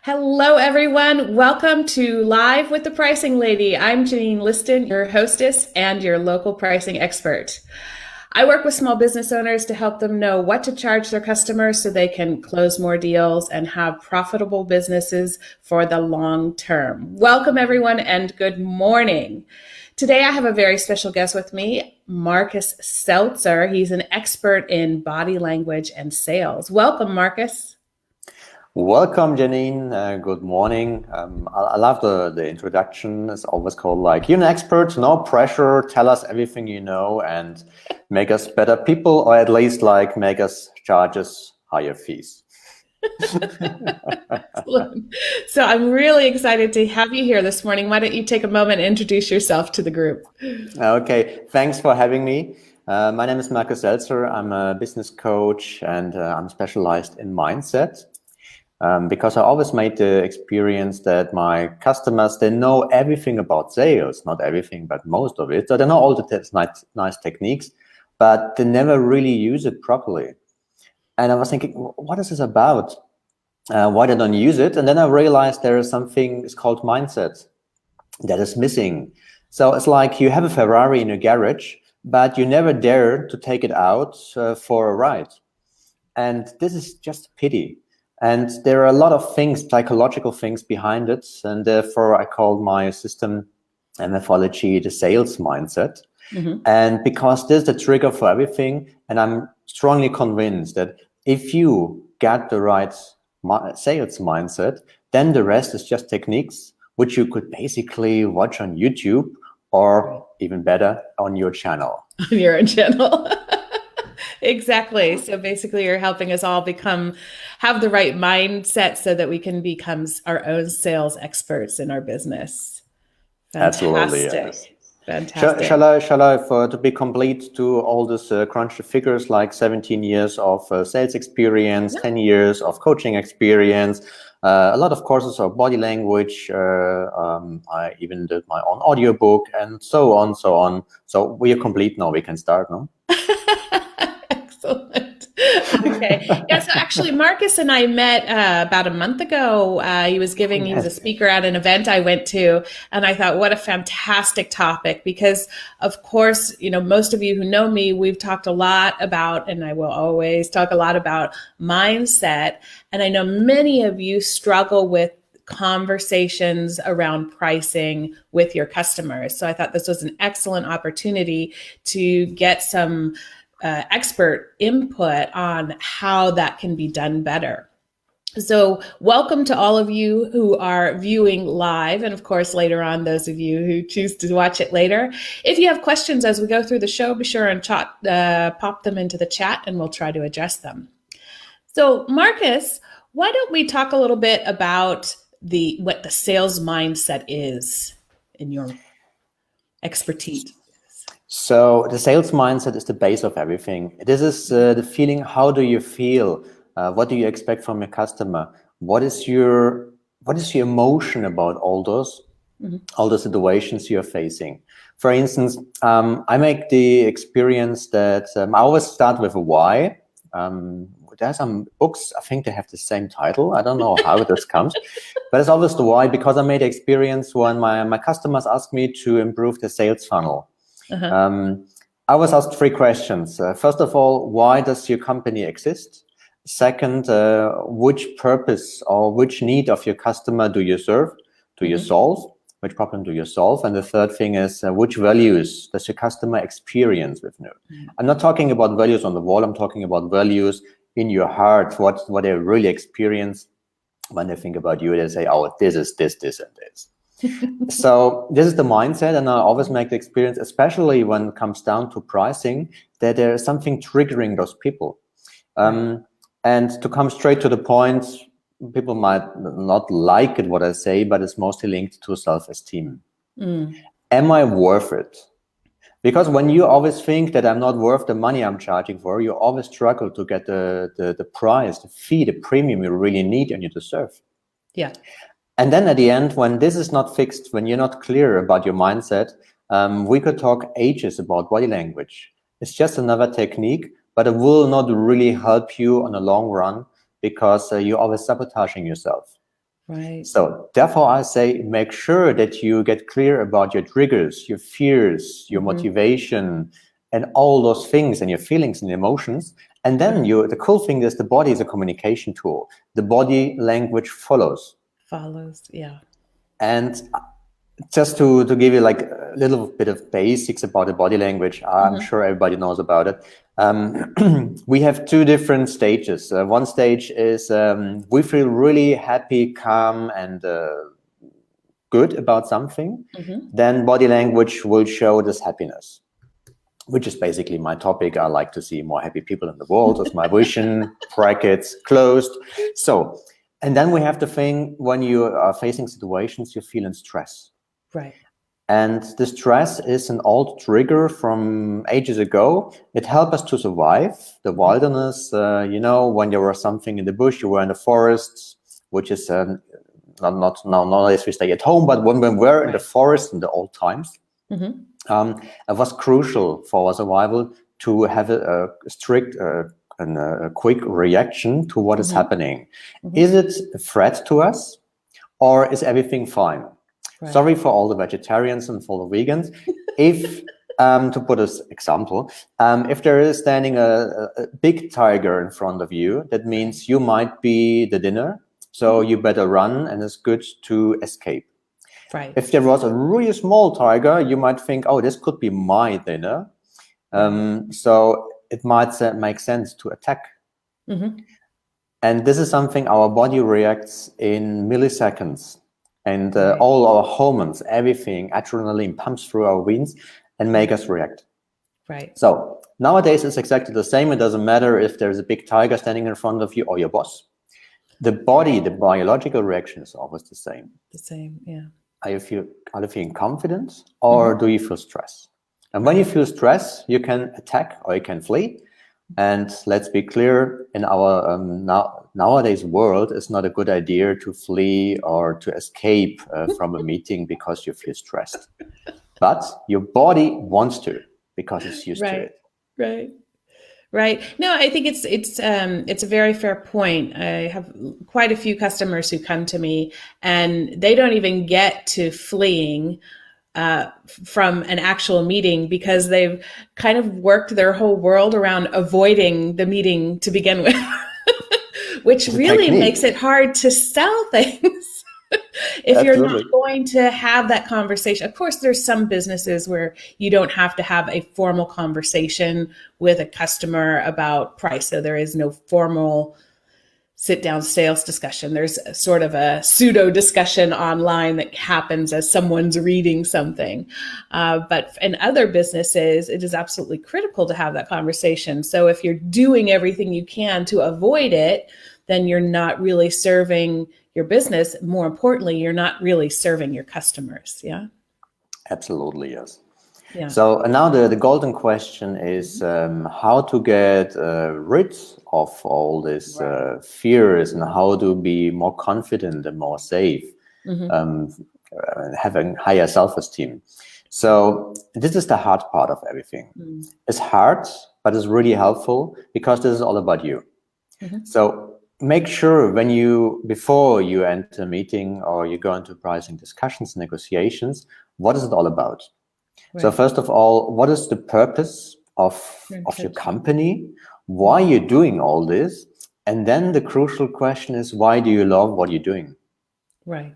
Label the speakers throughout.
Speaker 1: Hello, everyone. Welcome to Live with the Pricing Lady. I'm Janine Liston, your hostess and your local pricing expert. I work with small business owners to help them know what to charge their customers so they can close more deals and have profitable businesses for the long term. Welcome, everyone, and good morning. Today, I have a very special guest with me, Marcus Selzer. He's an expert in body language and sales. Welcome, Marcus.
Speaker 2: Welcome, Janine. Good morning. I love the introduction. It's always called like, you're an expert, no pressure, tell us everything you know and make us better people, or at least like make us charge us higher fees.
Speaker 1: Excellent. So I'm really excited to have you here this morning. Why don't you take a moment and introduce yourself to the group?
Speaker 2: Okay, thanks for having me. My name is Marcus Selzer. I'm a business coach and I'm specialized in mindset. Because I always made the experience that my customers, they know everything about sales, not everything, but most of it. So they know all the nice techniques, but they never really use it properly. And I was thinking, what is this about? Why they don't use it? And then I realized there is something, it's called mindset, that is missing. So it's like you have a Ferrari in your garage, but you never dare to take it out for a ride. And this is just a pity. And there are a lot of things, psychological things behind it. And therefore, I call my system and methodology the sales mindset. Mm-hmm. And because this is the trigger for everything. And I'm strongly convinced that if you get the right sales mindset, then the rest is just techniques, which you could basically watch on YouTube or even better on your channel.
Speaker 1: On your own channel. Exactly. So basically you're helping us all have the right mindset so that we can become our own sales experts in our business. Fantastic.
Speaker 2: Absolutely, yes.
Speaker 1: Fantastic.
Speaker 2: Shall I to be complete, to all this crunch the figures, like 17 years of sales experience, 10 years of coaching experience, a lot of courses of body language. I even did my own audiobook and so on. So we are complete now. We can start now.
Speaker 1: Excellent. Okay. Yeah. So actually, Marcus and I met about a month ago. He was a speaker at an event I went to, and I thought, what a fantastic topic, because of course, most of you who know me, we've talked a lot about, and I will always talk a lot about mindset. And I know many of you struggle with conversations around pricing with your customers. So I thought this was an excellent opportunity to get some expert input on how that can be done better. So welcome to all of you who are viewing live, and of course later on those of you who choose to watch it later. If you have questions as we go through the show, be sure and pop them into the chat and we'll try to address them. So Marcus, why don't we talk a little bit about what the sales mindset is in your expertise?
Speaker 2: So the sales mindset is the base of everything. This is the feeling. How do you feel? What do you expect from your customer? What is your emotion about all those situations you're facing? For instance, I make the experience that I always start with a why. There are some books, I think they have the same title. I don't know how this comes, but it's always the why, because I made the experience when my customers ask me to improve the sales funnel. I was asked 3 questions. First of all, why does your company exist? Second, which purpose or which need of your customer do you serve? Do you solve? Which problem do you solve? And the third thing is, which values does your customer experience with you? I'm not talking about values on the wall. I'm talking about values in your heart, what they really experience when they think about you. They say, oh, this is this, this, and this. So this is the mindset, and I always make the experience, especially when it comes down to pricing, that there is something triggering those people. And to come straight to the point, people might not like it, what I say, but it's mostly linked to self-esteem. Am I worth it? Because when you always think that I'm not worth the money I'm charging for, you always struggle to get the price, the fee, the premium you really need and you deserve.
Speaker 1: Yeah.
Speaker 2: And then at the end, when this is not fixed, when you're not clear about your mindset, we could talk ages about body language. It's just another technique, but it will not really help you on the long run, because you're always sabotaging yourself.
Speaker 1: Right.
Speaker 2: So therefore I say, make sure that you get clear about your triggers, your fears, your motivation, and all those things, and your feelings and emotions. And then the cool thing is the body is a communication tool. The body language follows.
Speaker 1: Yeah.
Speaker 2: And just to give you like a little bit of basics about the body language, I'm sure everybody knows about it. We have two different stages. One stage is we feel really happy, calm, and good about something. Then body language will show this happiness, which is basically my topic. I like to see more happy people in the world. That's my vision, brackets closed. So, and then we have the thing when you are facing situations, you feel in stress.
Speaker 1: Right.
Speaker 2: And the stress is an old trigger from ages ago. It helped us to survive the wilderness. When there was something in the bush, you were in the forest, which is not nowadays we stay at home, but when we were in the forest in the old times, it was crucial for our survival to have a strict and a quick reaction to what is happening. Is it a threat to us, or is everything fine? Right. Sorry for all the vegetarians and for the vegans. If, to put an example, if there is standing a big tiger in front of you, that means you might be the dinner. So you better run, and it's good to escape.
Speaker 1: Right.
Speaker 2: If there was a really small tiger, you might think, oh, this could be my dinner. So it might make sense to attack. And this is something our body reacts in milliseconds. And all our hormones, everything, adrenaline pumps through our veins and make us react.
Speaker 1: Right.
Speaker 2: So nowadays it's exactly the same. It doesn't matter if there's a big tiger standing in front of you or your boss. The body, the biological reaction is always the same.
Speaker 1: The same, yeah.
Speaker 2: Are you feeling confident, or do you feel stress? And when you feel stress, you can attack or you can flee. And let's be clear, in our nowadays world, it's not a good idea to flee or to escape from a meeting because you feel stressed. But your body wants to, because it's used to it.
Speaker 1: Right. No, I think it's a very fair point. I have quite a few customers who come to me and they don't even get to fleeing from an actual meeting because they've kind of worked their whole world around avoiding the meeting to begin with, which really makes it hard to sell things. If you're not going to have that conversation. Of course, there's some businesses where you don't have to have a formal conversation with a customer about price. So there is no formal sit-down sales discussion. There's a sort of a pseudo discussion online that happens as someone's reading something. But in other businesses, it is absolutely critical to have that conversation. So if you're doing everything you can to avoid it, then you're not really serving your business. More importantly, you're not really serving your customers. Yeah.
Speaker 2: Absolutely, yes.
Speaker 1: Yeah.
Speaker 2: So now the golden question is how to get rid of all these fears and how to be more confident and more safe, having higher self-esteem. So this is the hard part of everything. It's hard, but it's really helpful because this is all about you. So make sure before you enter a meeting or you go into pricing discussions, negotiations, what is it all about? Right. So first of all, what is the purpose of your company? Why you're doing all this? And then the crucial question is, why do you love what you're doing?
Speaker 1: Right.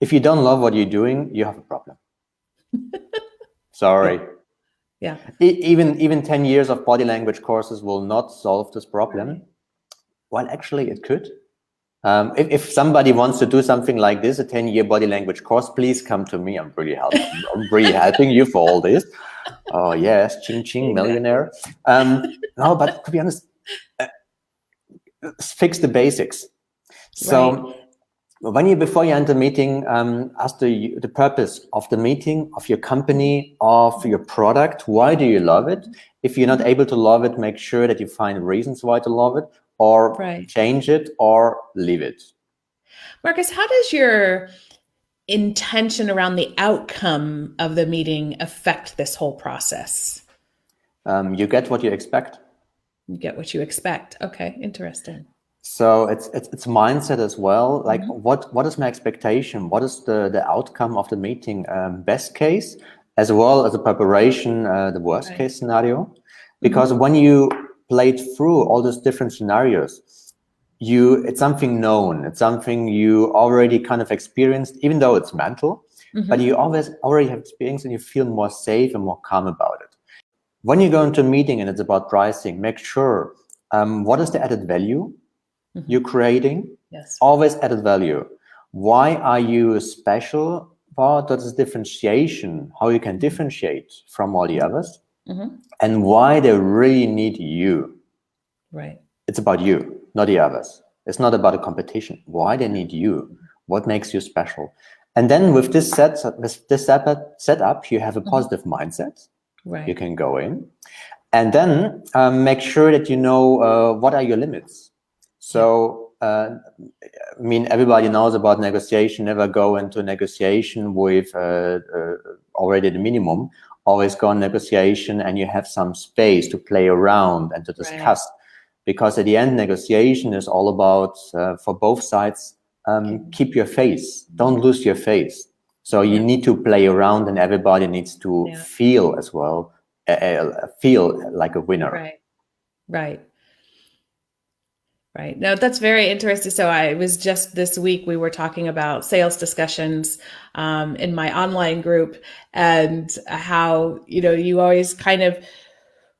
Speaker 2: If you don't love what you're doing, you have a problem. Sorry.
Speaker 1: Yeah.
Speaker 2: Even 10 years of body language courses will not solve this problem. Right. Well, actually, it could. If somebody wants to do something like this, a 10-year body language course, please come to me. I'm really helping you for all this. Oh, yes, ching, ching, millionaire. No, but to be honest, fix the basics. So before you enter a meeting, ask the purpose of the meeting, of your company, of your product. Why do you love it? If you're not able to love it, make sure that you find reasons why to love it, or change it or leave it.
Speaker 1: Marcus, how does your intention around the outcome of the meeting affect this whole process?
Speaker 2: You get what you expect.
Speaker 1: You get what you expect. Okay, interesting.
Speaker 2: So it's mindset as well. Like what is my expectation? What is the outcome of the meeting? Best case, as well as a preparation, the worst case scenario. Because when you played through all these different scenarios, it's something known. It's something you already kind of experienced, even though it's mental. But you already have experience, and you feel more safe and more calm about it. When you go into a meeting and it's about pricing, make sure what is the added value you're creating.
Speaker 1: Yes.
Speaker 2: Always added value. Why are you special? What is differentiation? How you can differentiate from all the others, and why they really need you.
Speaker 1: Right.
Speaker 2: It's about you, not the others. It's not about a competition. Why they need you? What makes you special? And then with this setup, you have a positive mindset.
Speaker 1: Right.
Speaker 2: You can go in, and then make sure that you know what are your limits. So, I mean, everybody knows about negotiation. Never go into negotiation with already the minimum. Always go on negotiation, and you have some space to play around and to discuss. Because at the end, negotiation is all about, for both sides, keep your face. Don't lose your face. So you need to play around, and everybody needs to feel as well, feel like a winner.
Speaker 1: Right. Right. Right. No, that's very interesting. So I was just this week, we were talking about sales discussions in my online group, and how, you always kind of,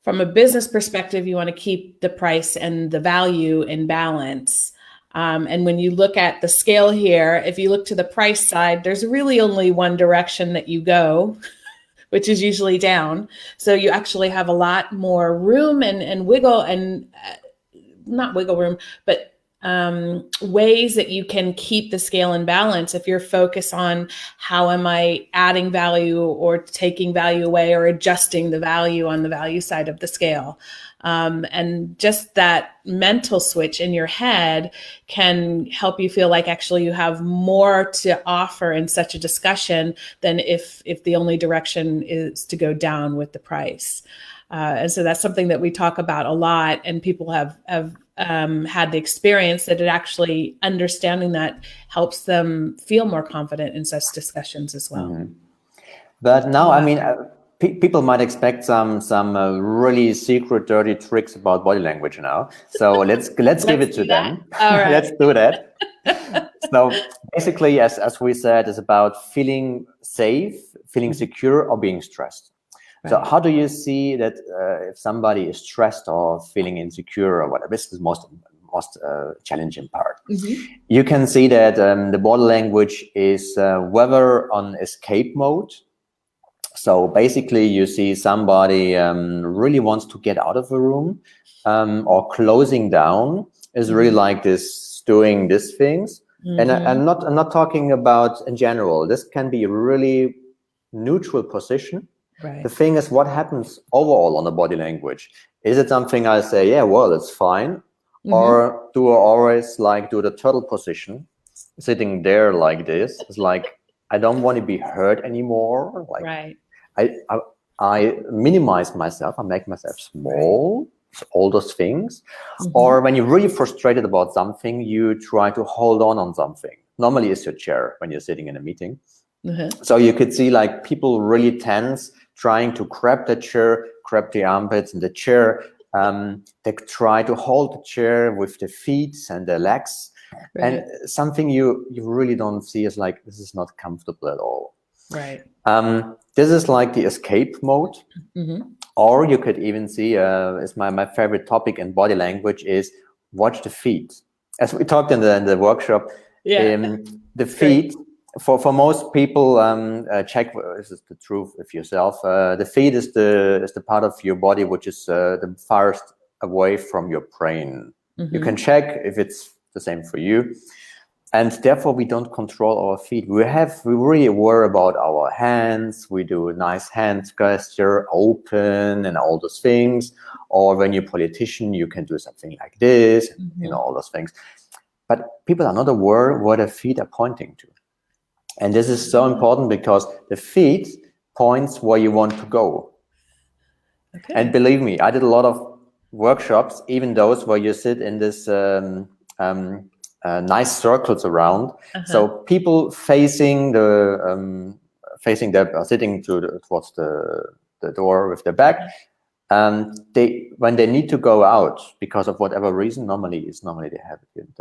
Speaker 1: from a business perspective, you want to keep the price and the value in balance. And when you look at the scale here, if you look to the price side, there's really only one direction that you go, which is usually down. So you actually have a lot more room and wiggle, and not wiggle room, but ways that you can keep the scale in balance if you're focused on how am I adding value or taking value away or adjusting the value on the value side of the scale. And just that mental switch in your head can help you feel like actually you have more to offer in such a discussion than if the only direction is to go down with the price. And so that's something that we talk about a lot, and people have had the experience that it actually understanding that helps them feel more confident in such discussions as well.
Speaker 2: But now, I mean, people might expect some really secret, dirty tricks about body language now. So let's give it to them.
Speaker 1: All right.
Speaker 2: Let's do that. So basically, as we said, it's about feeling safe, feeling secure, or being stressed. Right. So how do you see that if somebody is stressed or feeling insecure or whatever? This is the most challenging part. You can see that the body language is whether on escape mode. So basically, you see somebody really wants to get out of a room, or closing down, is really like this, doing these things. And I'm not talking about in general. This can be a really neutral position. Right. The thing is, what happens overall on the body language? Is it something I say, yeah, well, it's fine? Or do I always do the turtle position, sitting there like this? It's like, I don't want to be hurt anymore. Like, I minimize myself, I make myself small, all those things. Or when you're really frustrated about something, you try to hold on something. Normally it's your chair when you're sitting in a meeting. So you could see people really tense, trying to grab the chair, grab the armpits and the chair. They try to hold the chair with the feet and the legs. And something you really don't see is this is not comfortable at all. Right. This is like the escape mode. Or you could even see, is my favorite topic in body language is watch the feet. As we talked in the workshop, the feet, for most people, check, this is the truth with yourself, the feet is the part of your body which is the farthest away from your brain. You can check if it's the same for you. And therefore, we don't control our feet. We really worry about our hands. We do a nice hand gesture, open, and all those things. Or when you're a politician, you can do something like this, all those things. But people are not aware what their feet are pointing to. And this is so important because the feet points where you want to go. Okay. And believe me, I did a lot of workshops, even those where you sit in this nice circles around. So people facing sitting towards the door with their back. When they need to go out because of whatever reason, normally they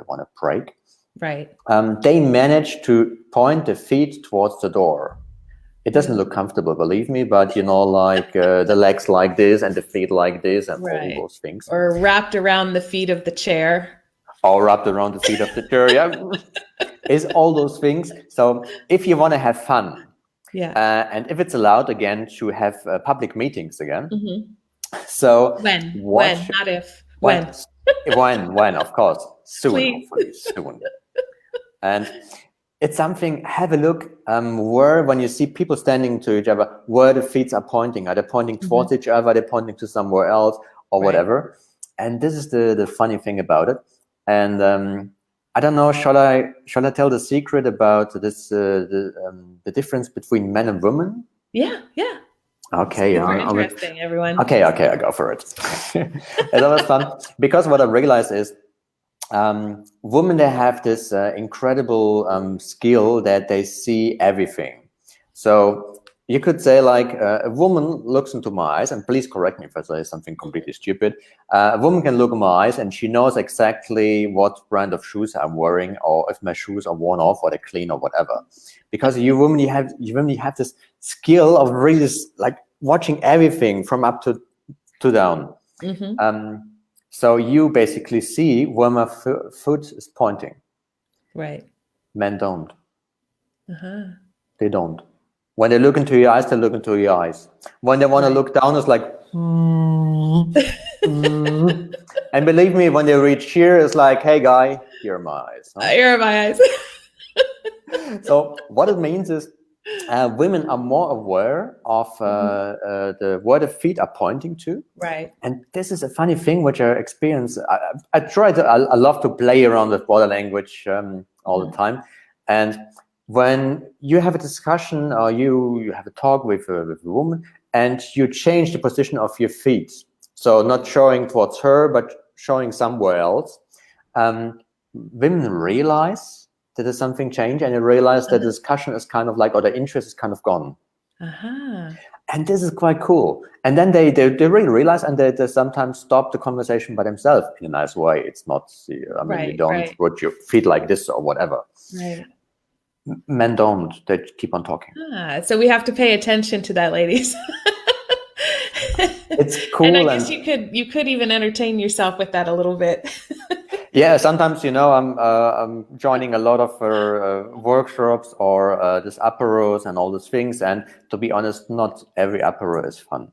Speaker 2: want to break.
Speaker 1: Right.
Speaker 2: They manage to point the feet towards the door. It doesn't look comfortable, believe me, but like the legs like this and the feet like this and all those things.
Speaker 1: Or wrapped around the feet of the chair.
Speaker 2: Or wrapped around the feet of the chair, yeah. Is all those things. So if you want to have fun, and if it's allowed again to have public meetings again. So
Speaker 1: when, not if, when.
Speaker 2: When, of course, soon,
Speaker 1: Please.
Speaker 2: hopefully soon. And it's something, have a look where, when you see people standing to each other, where the feet are pointing. Are they pointing towards each other? Are they pointing to somewhere else or whatever? And this is the funny thing about it. And I don't know, shall I tell the secret about this, the difference between men and women?
Speaker 1: Yeah.
Speaker 2: Okay.
Speaker 1: Super interesting, everyone.
Speaker 2: Okay, I go for it. It's always fun because what I realized is women, they have this incredible skill that they see everything. So you could say like a woman looks into my eyes, and please correct me if I say something completely stupid. A woman can look in my eyes and she knows exactly what brand of shoes I'm wearing, or if my shoes are worn off or they're clean or whatever. Because you women have this skill of really like watching everything from up to down. So you basically see where my foot is pointing. Right. Men don't. They don't. When they look into your eyes, they look into your eyes. When they want to look down, it's like, and believe me, when they reach here, it's like, hey, guy, here are my eyes. Huh?
Speaker 1: Here are my eyes.
Speaker 2: So what it means is women are more aware of where the feet are pointing to.
Speaker 1: Right.
Speaker 2: And this is a funny thing which I experience. I love to play around with body language all the time. And when you have a discussion or you have a talk with a woman and you change the position of your feet, so not showing towards her, but showing somewhere else, women realize that there's something changed, and they realize that the discussion is kind of like, or the interest is kind of gone. And this is quite cool. And then they really realize, and they sometimes stop the conversation by themselves in a nice way. It's not, you don't put your feet like this or whatever.
Speaker 1: Right.
Speaker 2: Men don't. They keep on talking.
Speaker 1: So we have to pay attention to that, ladies.
Speaker 2: It's cool.
Speaker 1: And I guess you could even entertain yourself with that a little bit.
Speaker 2: Yeah, sometimes, I'm joining a lot of workshops or this aperos and all these things. And to be honest, not every apero is fun.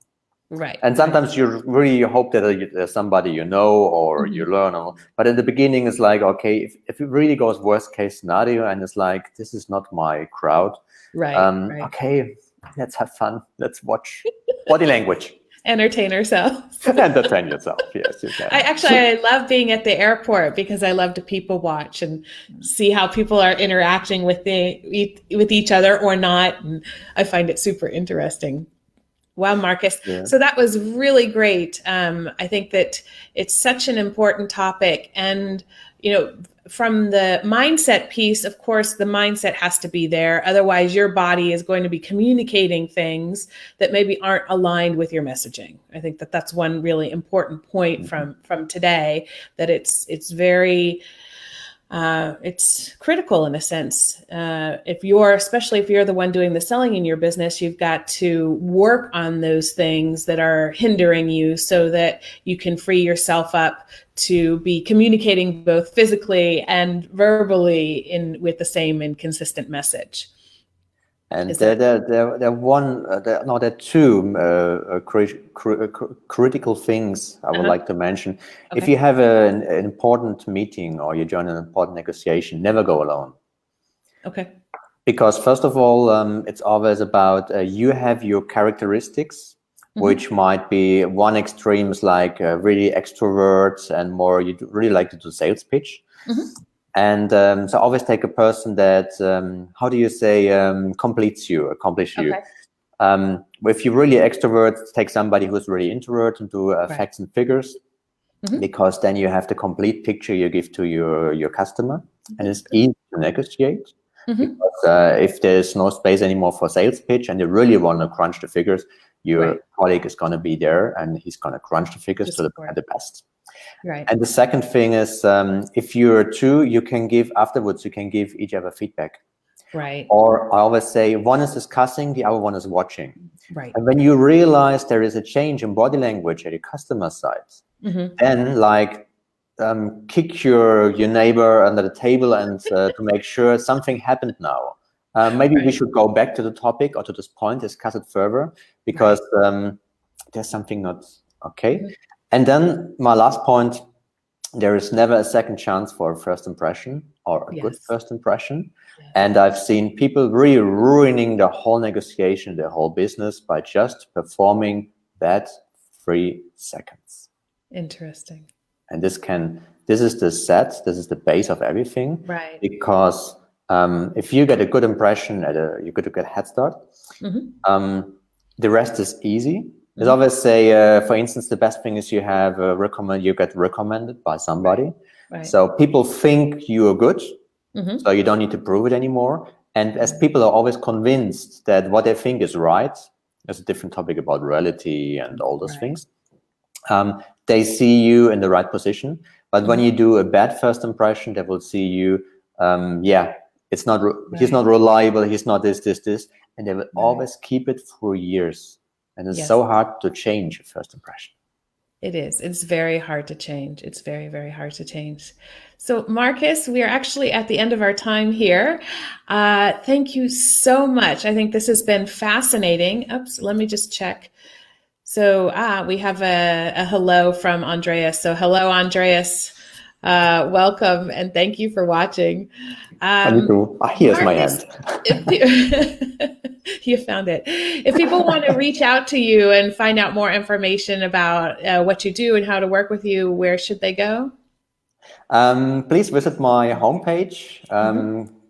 Speaker 1: Right.
Speaker 2: And sometimes you really hope that there's somebody you know or you learn. But in the beginning, it's like, okay, if it really goes worst case scenario and it's like, this is not my crowd.
Speaker 1: Right.
Speaker 2: Okay, let's have fun. Let's watch body language.
Speaker 1: Entertain ourselves.
Speaker 2: Entertain yourself, yes, you can.
Speaker 1: I love being at the airport because I love to people watch and see how people are interacting with each other or not. And I find it super interesting. Wow, Marcus. Yeah. So that was really great. I think that it's such an important topic. And, from the mindset piece, of course, the mindset has to be there. Otherwise, your body is going to be communicating things that maybe aren't aligned with your messaging. I think that that's one really important point from today, that it's very... it's critical in a sense. Especially if you're the one doing the selling in your business, you've got to work on those things that are hindering you so that you can free yourself up to be communicating both physically and verbally with the same and consistent message.
Speaker 2: And there are two critical things I would like to mention. Okay. If you have an important meeting or you join an important negotiation, never go alone.
Speaker 1: Okay.
Speaker 2: Because first of all, it's always about you have your characteristics, which might be one extreme is like really extroverts and more you really like to do sales pitch. And so always take a person that, how do you say, accomplish you. If you're really extrovert, take somebody who's really introvert and do facts and figures. because then you have the complete picture you give to your customer, and it's easy to negotiate. Because if there's no space anymore for sales pitch and you really want to crunch the figures, your colleague is going to be there and he's going to crunch the figures to the best.
Speaker 1: Right.
Speaker 2: And the second thing is, if you're two, you can give each other feedback.
Speaker 1: Right.
Speaker 2: Or I always say, one is discussing, the other one is watching.
Speaker 1: Right.
Speaker 2: And when you realize there is a change in body language at your customer side, then like kick your neighbor under the table and to make sure something happened now. Maybe we should go back to the topic or to this point, discuss it further, because there's something not okay. And then my last point, there is never a second chance for a first impression or a good first impression. And I've seen people really ruining the whole negotiation, their whole business by just performing that 3 seconds.
Speaker 1: Interesting.
Speaker 2: And this is the base of everything.
Speaker 1: Right.
Speaker 2: Because if you get a good impression, you get a good head start, the rest is easy. There's always say, for instance, the best thing is you get recommended by somebody.
Speaker 1: Right.
Speaker 2: So people think you are good, so you don't need to prove it anymore. And as people are always convinced that what they think is right, there's a different topic about reality and all those things. They see you in the right position. But when you do a bad first impression, they will see you, he's not reliable, he's not this, and they will always keep it for years. And it's so hard to change a first impression.
Speaker 1: It is. It's very hard to change. It's very, very hard to change. So, Marcus, we are actually at the end of our time here. Thank you so much. I think this has been fascinating. Oops, let me just check. So, we have a hello from Andreas. So, hello, Andreas. Welcome, and thank you for watching.
Speaker 2: Here's my hand.
Speaker 1: You found it. If people want to reach out to you and find out more information about what you do and how to work with you, where should they go?
Speaker 2: Please visit my homepage,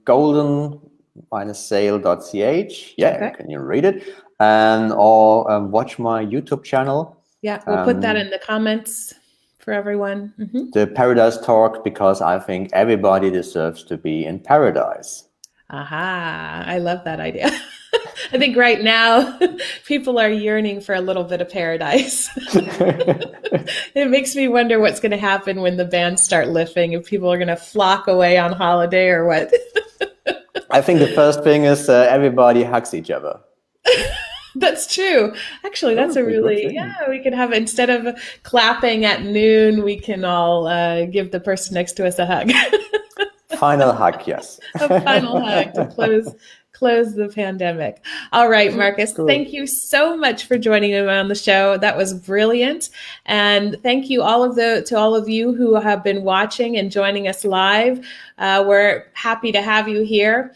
Speaker 2: golden-sale.ch. Can you read it? Or watch my YouTube channel. Yeah,
Speaker 1: we'll put that in the comments for everyone.
Speaker 2: The Paradise Talk, because I think everybody deserves to be in paradise.
Speaker 1: Aha, I love that idea. I think right now people are yearning for a little bit of paradise. It makes me wonder what's going to happen when the bans start lifting, if people are going to flock away on holiday or what.
Speaker 2: I think the first thing is everybody hugs each other.
Speaker 1: That's true. Actually, that's a really, we can have, instead of clapping at noon, we can all give the person next to us a hug.
Speaker 2: Final hug, yes.
Speaker 1: A final hug to close the pandemic. All right, Marcus, thank you so much for joining me on the show. That was brilliant. And thank you to all of you who have been watching and joining us live. We're happy to have you here.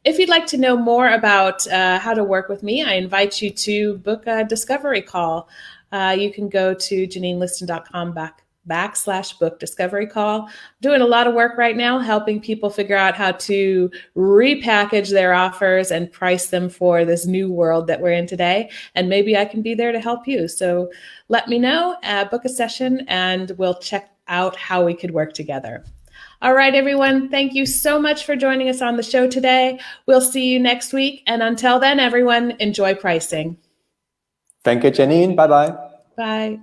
Speaker 1: If you'd like to know more about how to work with me, I invite you to book a discovery call. You can go to JanineListon.com/book discovery call. I'm doing a lot of work right now, helping people figure out how to repackage their offers and price them for this new world that we're in today. And maybe I can be there to help you. So let me know, book a session, and we'll check out how we could work together. All right, everyone. Thank you so much for joining us on the show today. We'll see you next week. And until then, everyone, enjoy pricing.
Speaker 2: Thank you, Janine. Bye-bye.
Speaker 1: Bye.